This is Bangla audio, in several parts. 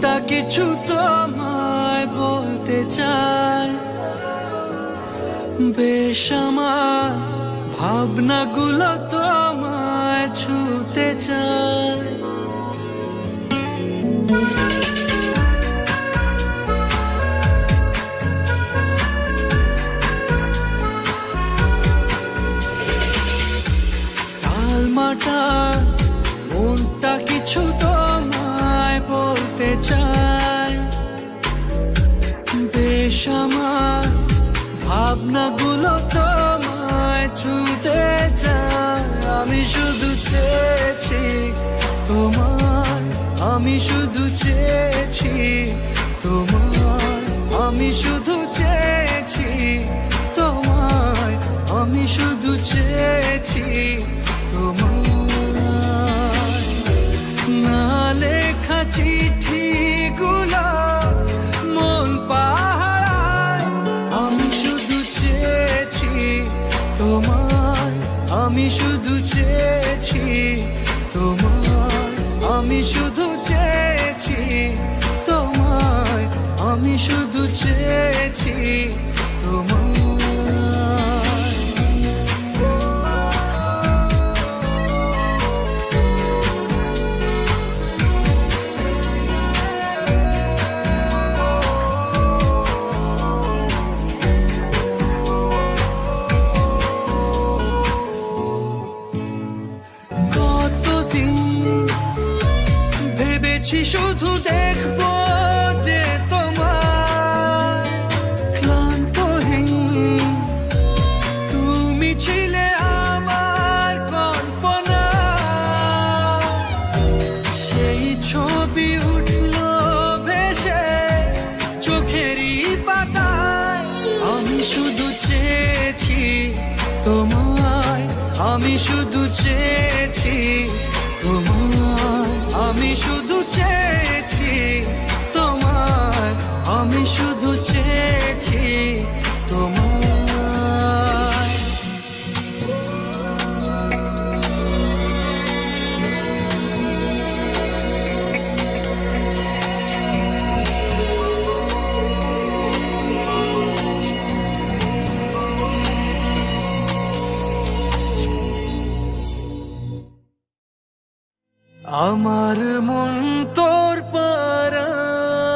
মনটা কিছু তোমায় বলতে চায়, বেশ আমার ভাবনাগুলো তোমায় ছুতে চায়। টালমাটা মনটা কিছু তোমায় বলতে চায়, বেশ আমার ভাবনাগুলো তোমায় ছুতে চায়। আমি শুধু চেয়েছি তোমার, আমি শুধু চেয়েছি তোমার, আমি শুধু চেয়েছি তোমায়, আমি শুধু চেয়েছি তোমার। না লেখা চিঠিগুলো মন পাহাড়, আমি শুধু চেয়েছি তোমার, আমি শুধু চেয়েছি তোমার, আমি শুধু চেয়েছি তোমায়, আমি শুধু চেয়েছি তোমার। শুধু দেখবো যে তোমার ক্লান্তহীন, তুমি ছিলে আমার কল্পনা, সেই ছবি উঠলো ভেসে চোখেরই পাতায়। আমি শুধু চেয়েছি তোমায়, আমি শুধু চেয়েছি তোমায়, আমি শুধু চেয়েছি তোমায়, আমি শুধু চেয়েছি তোমায়। আমার মন তোর পাড়ায়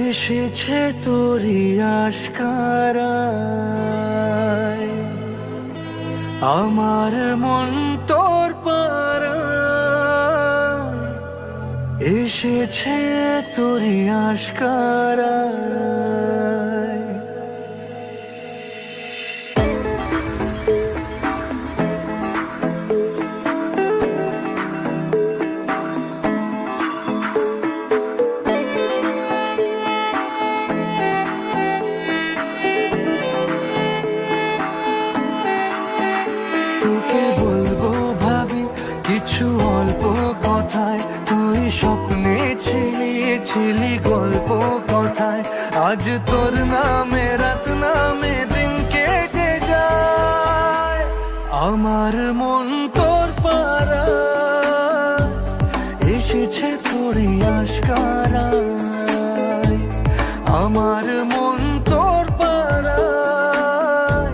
এসেছে তোরই আশকারায়, আমার মন তোর পাড়ায় এসেছে তোরই আশকারায়। কিছু অল্প কথায় তুই স্বপ্নে ছিলি গল্প কথায়, আজ তোর নামে রাত নামে দিন কেটে যায়। আমার মন তোর পাড়ায় এসেছে তোরই আশকারায়, আমার মন তোর পাড়ায়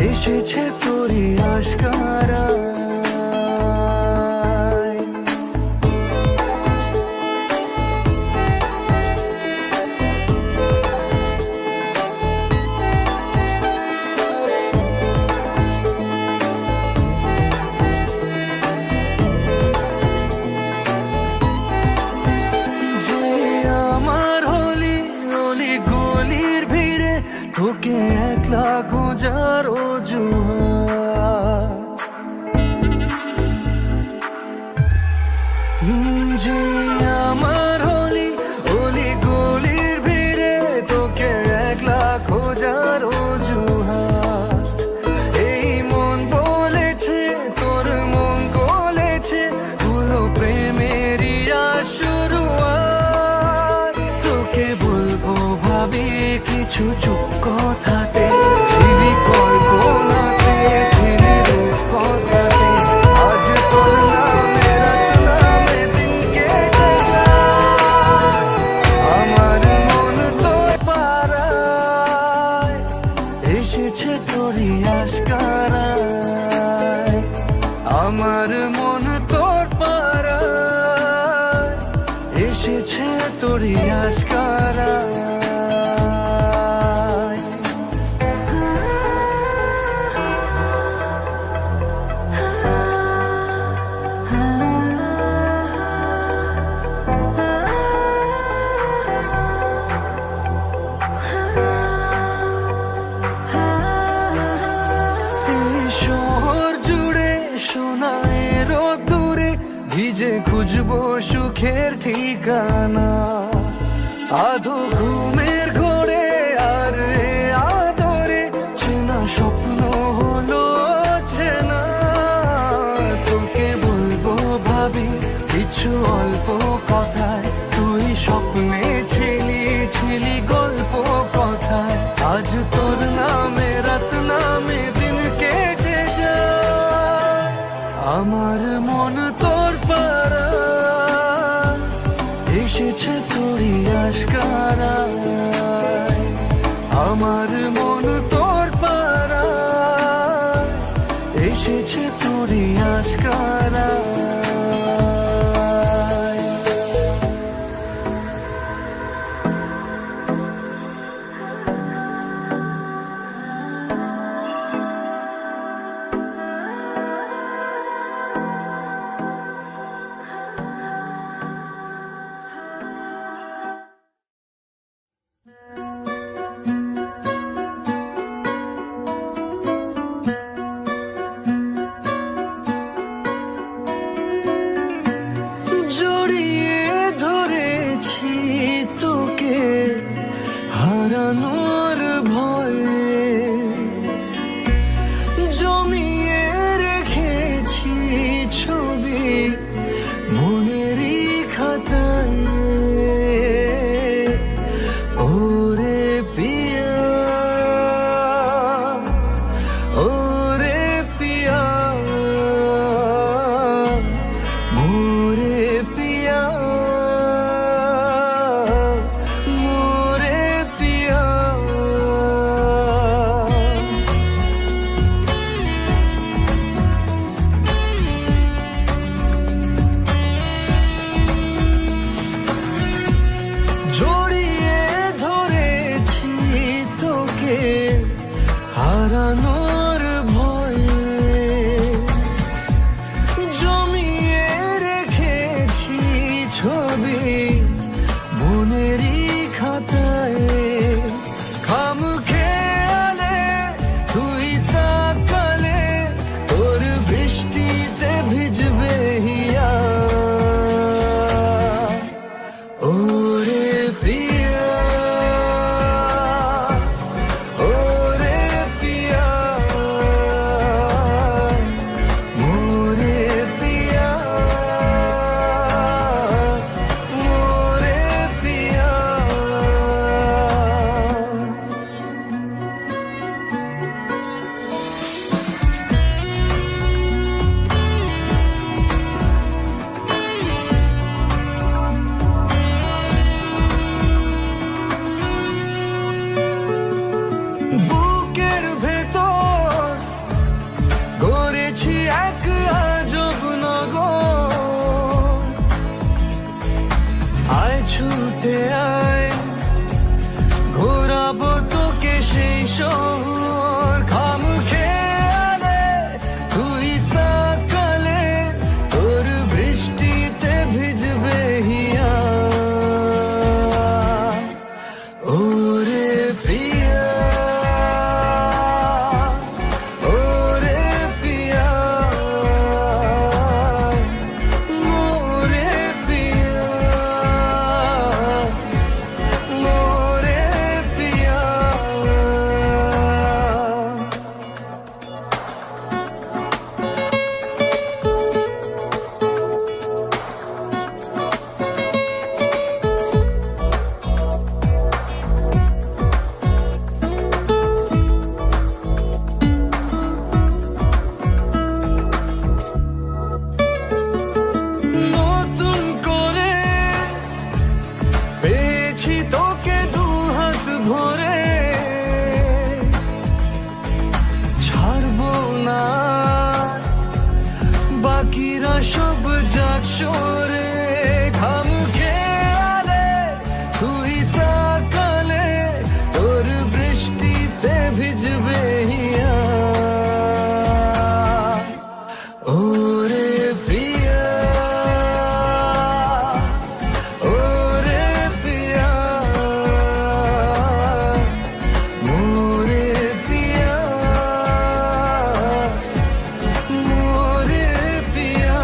এসেছে তোরই আশকারায়। তোকে একলা খোঁজার অজুহাত, যে আমার হলি অলি গলির ভিড়ে তোকে একলা খোঁজার অজুহাত। এই মন বলেছে তোর মন গলেছে, হলো প্রেমেরই শুরুয়াত। তোকে বলবো ভাবি কিছু চুপ কথাতে, ছিলি কল্পনাতে, ছিলি রূপ কথাতে, আজ তোর নামে রাত নামে দিন কেটে আমার মন তোর পাড়ায় এসেছে তোরই আশকারা। ভিজে খুঁজবো সুখের ঠিকানা, আধো ঘুমের ঘোরে আর আদরে চেনা স্বপ্ন হলো চেনা। তোকে বলবো ভাবি কিছু অল্প কথায়, তুই স্বপ্নে ছিলি ছিলি গল্প কথায়। আজ তোর নামে রাত নামে দিন কেটে যায়, আমার মন তোর পাড়ায় এসেছে তোরই আশকারায়। আমার মন তোর পাড়ায় এসেছে তোরই আশকারায়। জড়িয়ে ধরেছি তোকে হারানোর ভয়ে, জমিয়ে রেখেছি ছবি মনেরই খাতায়। ওরে পিয়া ওরে পিয়া মোরে পিয়া মোরে পিয়া। জড়িয়ে ধরেছি তোকে হারানোর ভয়ে, জমিয়ে রেখেছি ছবি মনেরই খাতায়। খাম খেয়ালে তুই তাকালে তোর বৃষ্টিতে ভিজবে হিয়া। ওরে পিয়া ওরে পিয়া মোরে পিয়া মোরে পিয়া। বুকের ভেতর গড়েছি এক আজব নগর, আয় ছুটে আয় ঘোরাবো তোকে সেই শহর। খাম খেয়ালে তুই তাকালে তোর বৃষ্টিতে ভিজবে হিয়া। ওরে পিয়া ওরে পিয়া সব যাক সরে ঘাম খেয়ালে তুই তাকালে তোর বৃষ্টিতে ভিজবে হিয়া ওরে প্রিয়া ওরে প্রিয়া মোরে প্রিয়া মোরে প্রিয়া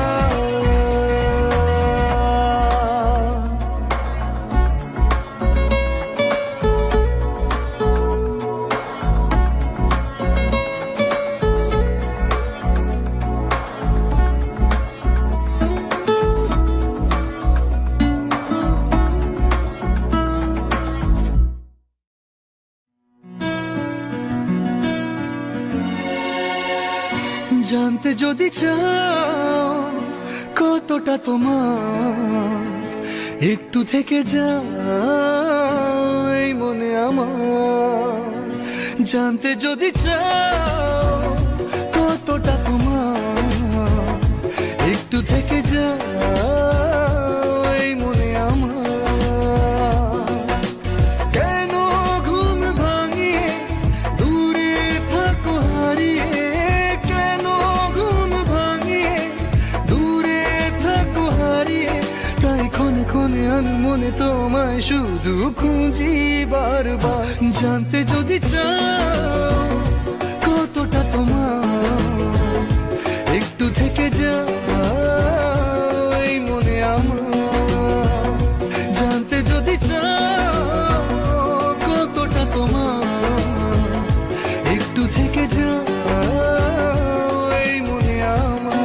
জানতে যদি চাও কতটা তোমার একটু থেকে যাও এই মনে আমার জানতে যদি চাও কতটা তোমার একটু থেকে যাও এই মনে আমার কেন ঘুম ভাঙিয়ে দূরে থাকো হারিয়ে কেন ঘুম ভাঙিয়ে দূরে থাকো হারিয়ে তাই ক্ষণে ক্ষণে আমি মনে তোমায় শুধু খুঁজি বারবার জানতে যদি চাও কতটা তোমার একটু থেকে যাও এই মনে আমার জানতে যদি চাও কতটা তোমার একটু থেকে যাও এই মনে আমার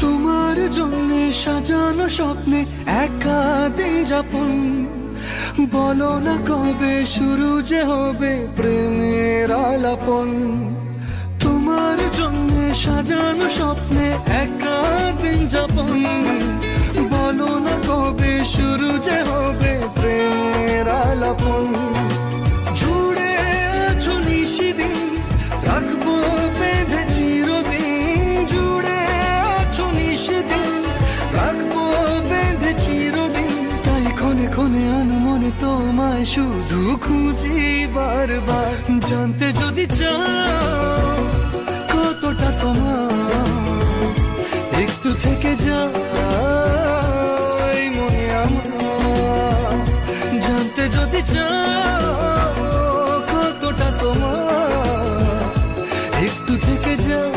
তোমার জন্য সাজানো স্বপ্নে একা দিন যাপন বলো না কবে শুরু যে হবে প্রেমের আলাপন তোমার জন্য সাজানো স্বপ্নে একা দিন যাপন বলো না কবে শুরু যে হবে প্রেমের আলাপন জুড়ে আছো নিশিদিন রাখবো বেঁধে চিরদিন জুড়ে আছো নিশিদিন রাখবো বেঁধে চিরদিন তাই ক্ষণে ক্ষণে আমি মনে তোমায় শুধু খুঁজি বারবার জানতে যদি চাও কতটা তোমার একটু থেকে যাও এই মনে আমার জানতে যদি চাও কতটা তোমার একটু থেকে যাও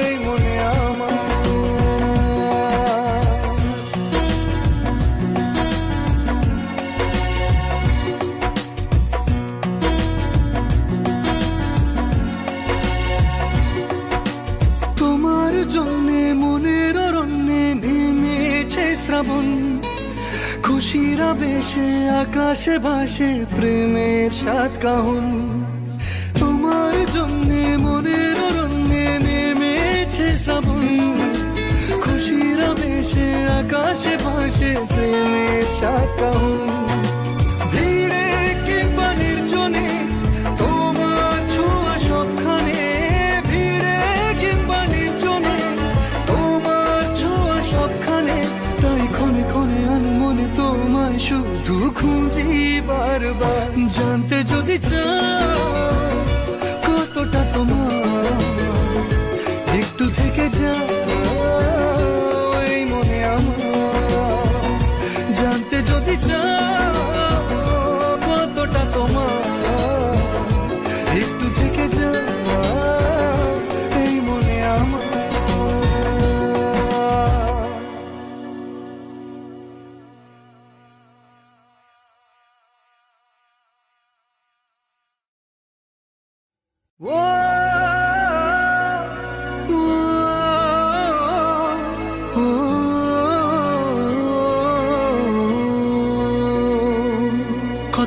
এই মনে আমার তোমার জন্যে মনের অরণ্যে নেমেছে শ্রাবণ খুশির আবেশে আকাশে ভাসে প্রেমের সাত কাহন তোমার জন্যে মনের অরণ্যে নেমেছে শ্রাবণ খুশির আবেশে আকাশে ভাসে প্রেমের সাত কাহন ভিড়ে কিংবা নির্জনে তোমার ছোঁয়া সবখানে ভিড়ে কিংবা নির্জনে তোমার ছোঁয়া সবখানে তাই ক্ষণে ক্ষণে আমি মনে তোমায় শুধু খুঁজি বারবার জানতে যদি চাও কতটা তোমার একটু থেকে যাও এই মনে আমার জানতে যদি চাও কতটা তোমার একটু থেকে যাও এই মনে আমার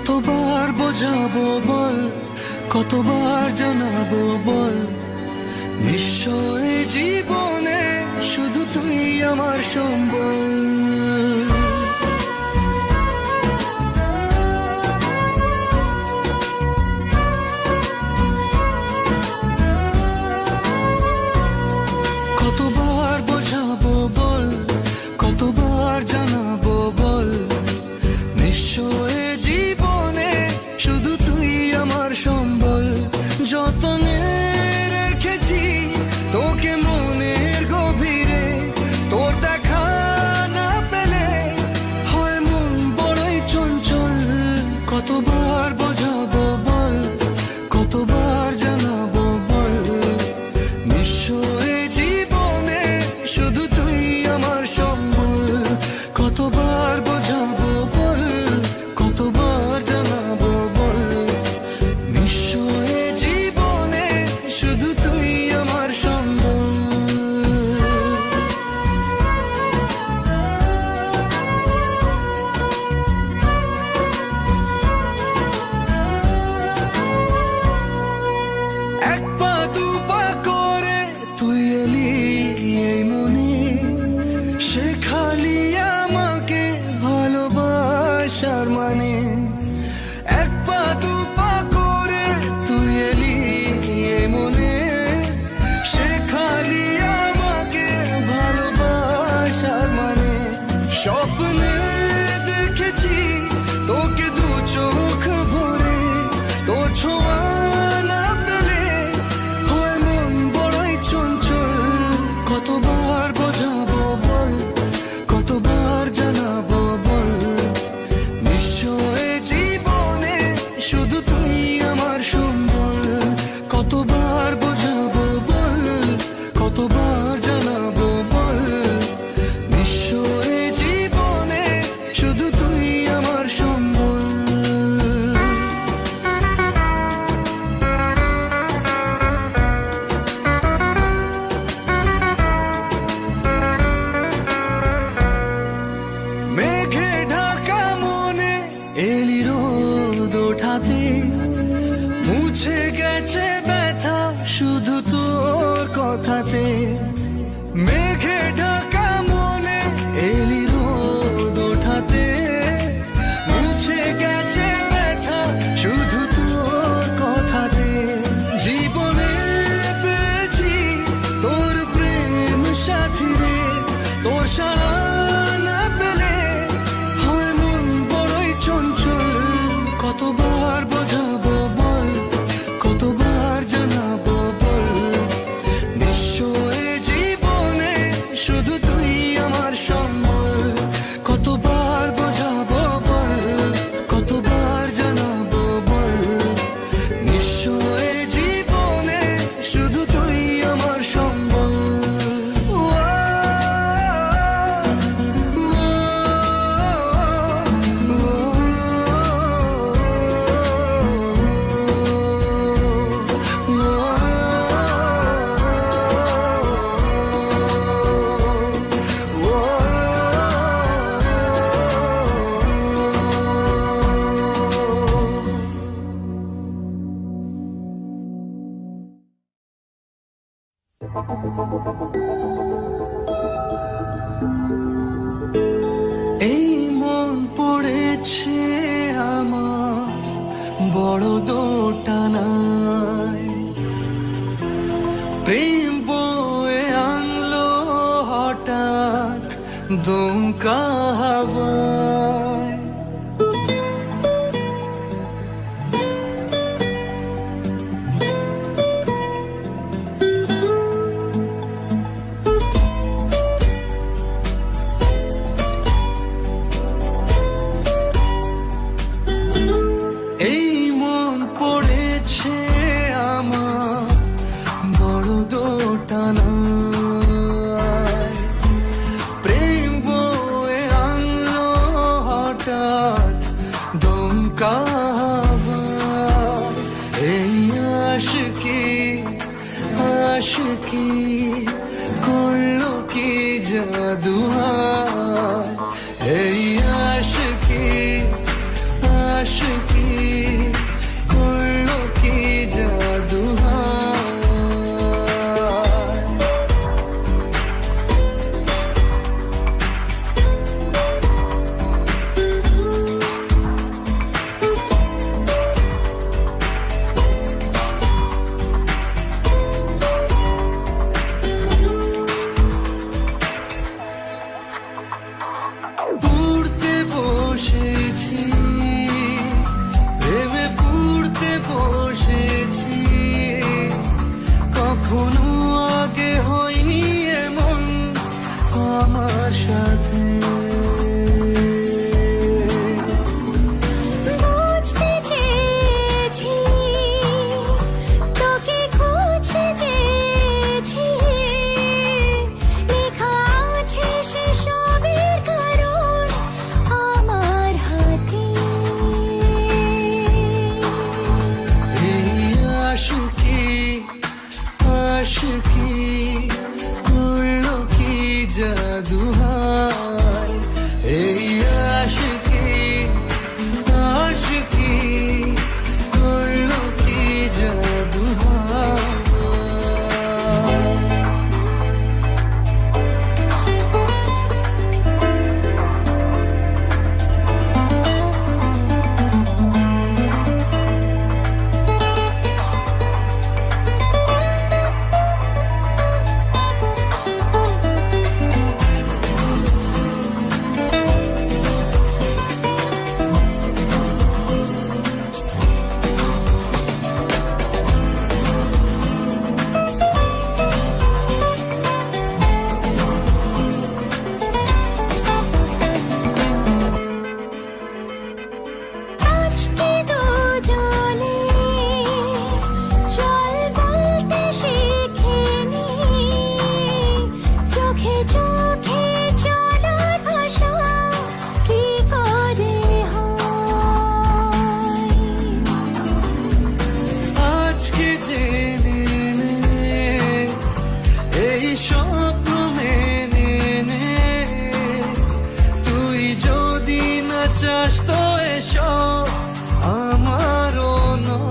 কতবার বোঝাবো বল, কতবার জানাবো বল, নিশ্চয় জীবনে শুধু তুই আমার সম্বল। কতবার বোঝাবো বল, কতবার জানাবো বল, নিশ্চয় জীবনে শুধু তুই আমার সম্বল। যতনে রেখেছি তোকে মনের গভীরে, তোর দেখা না পেলে হয় মন বড়ই চঞ্চল। কতবার বোঝাবো বল, কতবার জানাবো বল, নিশ্চয় জীবনে শুধু তুই আমার সম্বল। কতবার বোঝাবো বল, কতবার জানাবো বল, নিশ্চয় জীবনে শুধু তুই আমার সম্বল। এক পা দু পা করে তুই এলি এই মনে, শেখালি আমাকে ভালোবাসার মানে। এক পা দু পা করে তুই এলি এই মনে, শেখালি আমাকে ভালোবাসার মানে। স্বপ্নে দেখেছি তোকে দু চোখ ভরে, তোর ছোঁয়া না পেলে হয় মন বড়ই চঞ্চল। কতবার বোঝাবো বল, কতবার জানাবো বল, নিশ্চয় জীবনে শুধু তুই আমার সম্বল। কতবার বোঝাবো বল, কতবার জানাবো বল, নিশ্চয় জীবনে শুধু তুই আমার সম্বল। মেঘে ঢাকা মনে এলি রোদ ওঠাতে, মুছে গেছে ব্যথা শুধু তোর কথাতে। মেঘে ঢাকা মনে এলি রোদ ওঠাতে, মুছে গেছে ব্যথা শুধু তোর কথাতে। জীবনে পেয়েছি তোর প্রেম সাথী রে, তোর সারা না পেলে হয় মন বড়ই চঞ্চল। কতবার বোঝাবো বল, কতবার জানাবো বল, নিশ্চয় জীবনে শুধু তুই আমার সম্বল। কতবার বোঝাবো বল, কতবার জানাবো বল, নিশ্চয় জীবনে শুধু তুই আমার সম্বল। এই মন পড়েছে আমার বড় দোটানায়, প্রেম বয়ে আনলো হঠাৎ দমকা হাওয়ায়। এই মন পড়েছে আমার বড় দোটানায়, প্রেম বয়ে আনলো হঠাৎ দমকা হাওয়ায়। এই আশিকি আশিকি করলো কি জাদু হায়, এই আশিকি আশিকি ব্যস্ত এসব আমারও নয়।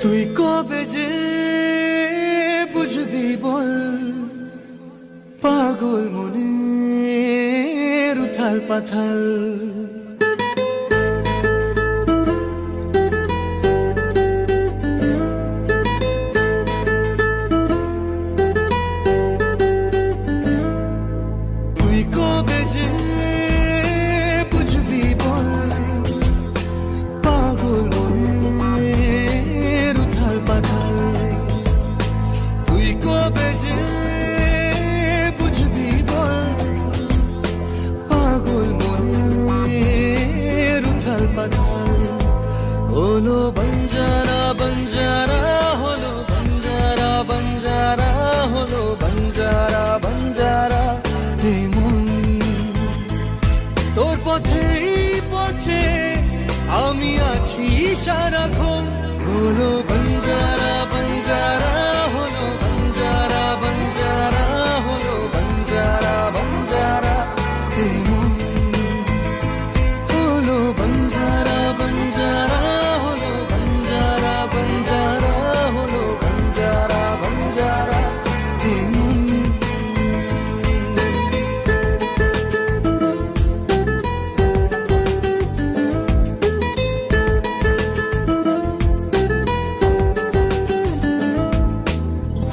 তুই কবে যে বুঝবি বল পাগল মনের উথাল পাথাল। তুই কবে যে বুঝবি বল পাগল মনের উথাল পাথাল। তুই কবে যে বুঝবি বল পাগল মনের উথাল পাথাল। হলো বঞ্জারা বঞ্জারা হলো বঞ্জারা বঞ্জারা হলো বঞ্জারা বঞ্জারা। মন তোর পথেই পথে আমি আছি সারাক্ষণ। হলো বঞ্জারা বঞ্জারা হলো বঞ্জারা বঞ্জারা হলো বঞ্জারা বঞ্জারা। হলো বঞ্জারা বঞ্জারা হলো বঞ্জারা বঞ্জারা হলো বঞ্জারা বঞ্জারা।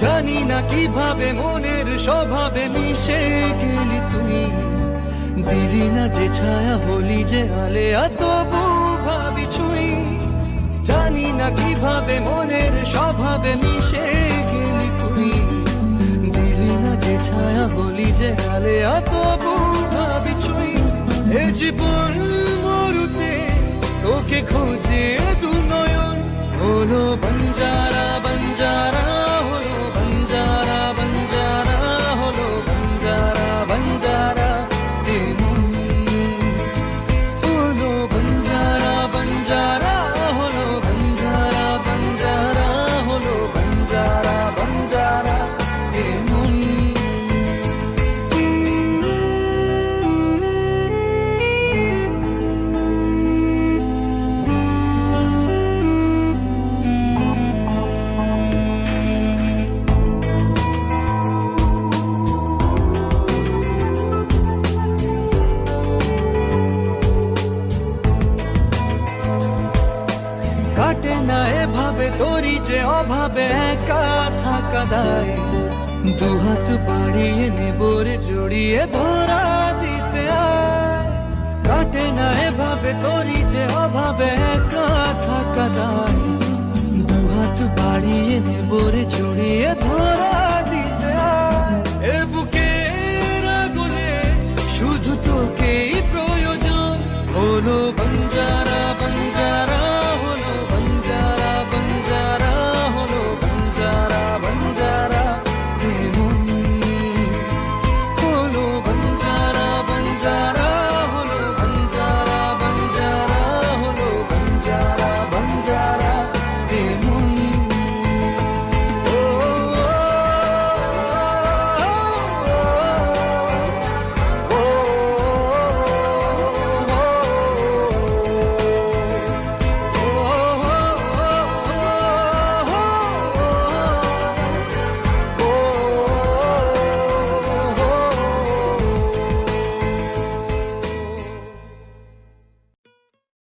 জানি না কিভাবে মনের স্বভাবে মিশে গেলি তুই। দিলি না যে ছায়া হলি যে আলেয়া তবু ভাবি ছুঁই। জানি না কিভাবে মনের স্বভাবে মিশে গেলি তুই। দিলি না যে ছায়া হলি যে আলেয়া তবু ভাবি ছুঁই। এ জীবন মরুতে তোকে খোঁজে দু নয়ন। হলো বঞ্জারা বঞ্জারা হলো বঞ্জারা বঞ্জারা হলো বঞ্জারা বঞ্জারা। হলো বঞ্জারা বঞ্জারা হলো বঞ্জারা বঞ্জারা হলো বঞ্জারা বঞ্জারা। কাটে না এভাবে তোরই যে অভাবে একা থাকা দায়। দুহাত বাড়িয়ে নেবরে জড়িয়ে ধরা দিতে আয়। কাটে না এভাবে তোরই যে অভাবে একা থাকা দায়। দুহাত বাড়িয়ে নেবরে জড়িয়ে ধরা